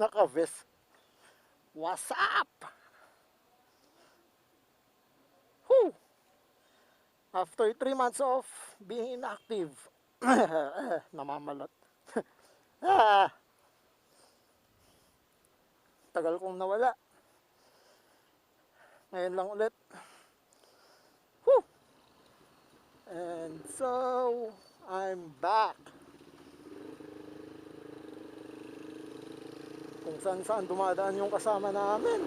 naka-vest. What's up? Whew! After 3 months of being inactive, namamalot. ah, tagal kong nawala. Ngayon lang ulit. Whew! And so, I'm back. Kung saan saan dumadaan yung kasama namin.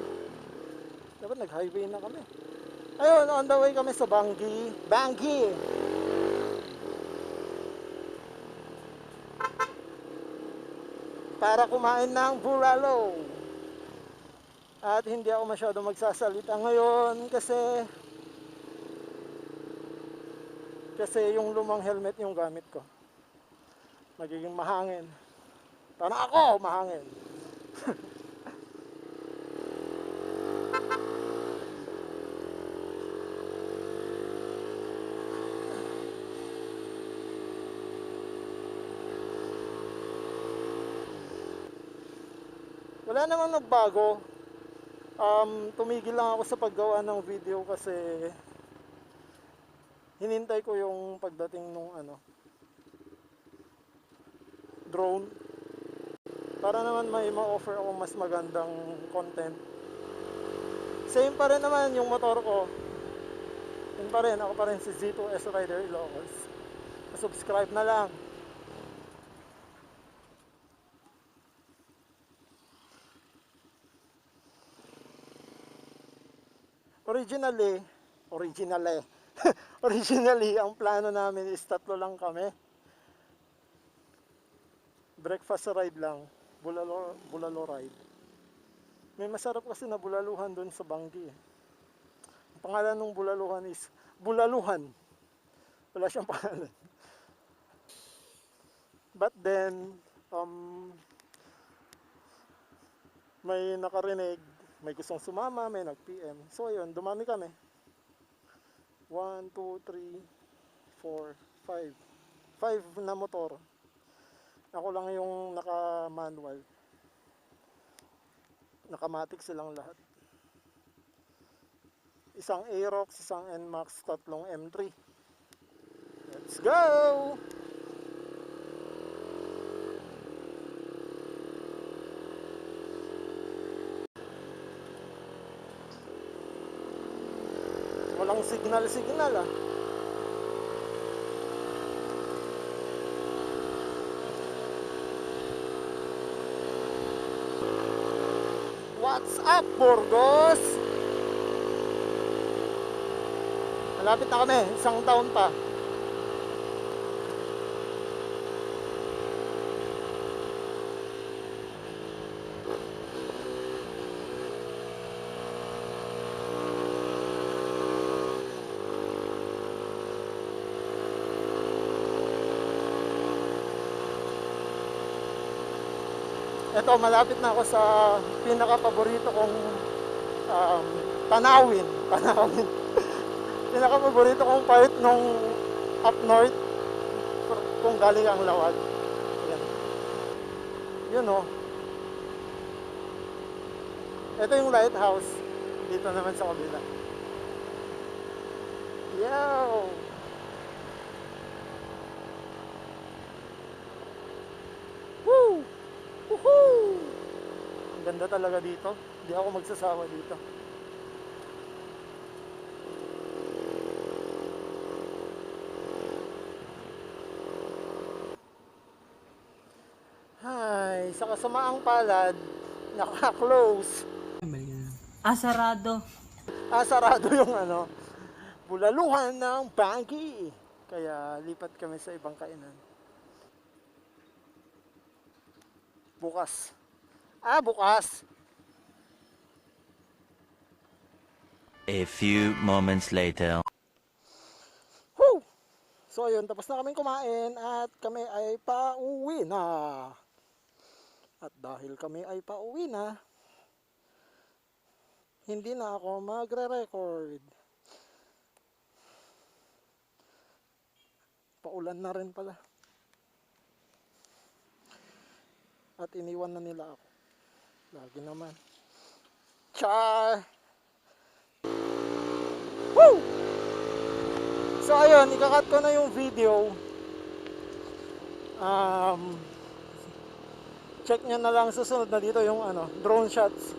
Dapat nag-highway na kami. Ayun, on the way kami sa Bangui. Para kumain ng bulalo. At hindi ako masyado magsasalita ngayon kasi yung lumang helmet yung gamit ko. Magiging mahangin. Parang ako mahangin. Wala namang nagbago. Tumigil lang ako sa paggawa ng video kasi hinintay ko yung pagdating nung drone para naman may ma-offer ako mas magandang content. Same pa rin naman yung motor ko. Yun pa rin, ako pa rin si Z2S Rider Ilocos. Subscribe na lang. Originally, ang plano namin is 3 lang kami. Breakfast ride lang, bulalo ride. May masarap kasi na bulaluhan doon sa Bangui. Ang pangalan ng bulaluhan is Bulaluhan. Wala siyang pangalan. But then, may nakarinig, may gustong sumama, may nag-PM. So ayun, dumami kami. 1, 2, 3, 4, 5. 5 na motor. Ako lang yung naka-manual. Nakamatic silang lahat. Isang Aerox, isang NMAX, 3 M3. Let's go! Walang signal ah. What's up, Burgos? Malapit na kami, 1 taon pa. Ito, malapit na ako sa pinaka-paborito kong tanawin. Pinaka-paborito kong part nung up north kung galing ang Laoag. Yan. Yun o. Ito yung lighthouse. Dito naman sa kabila. Yo! Woo! Woohoo! Ang ganda talaga dito. Hindi ako magsasawa dito. Ay, sa kasamaang palad, naka-close. Sarado. Sarado yung bulaluhan ng Bangui. Kaya lipat kami sa ibang kainan. Bukas. Bukas. A few moments later. Woo! So ayun, tapos na kaming kumain at kami ay pauwi na. At dahil kami ay pauwi na, hindi na ako magre-record. Paulan na rin pala. At iniwan na nila ako. Lagi naman. Char! Woo! So ayun, ikakat ko na yung video. Check nyo na lang susunod na dito yung drone shots.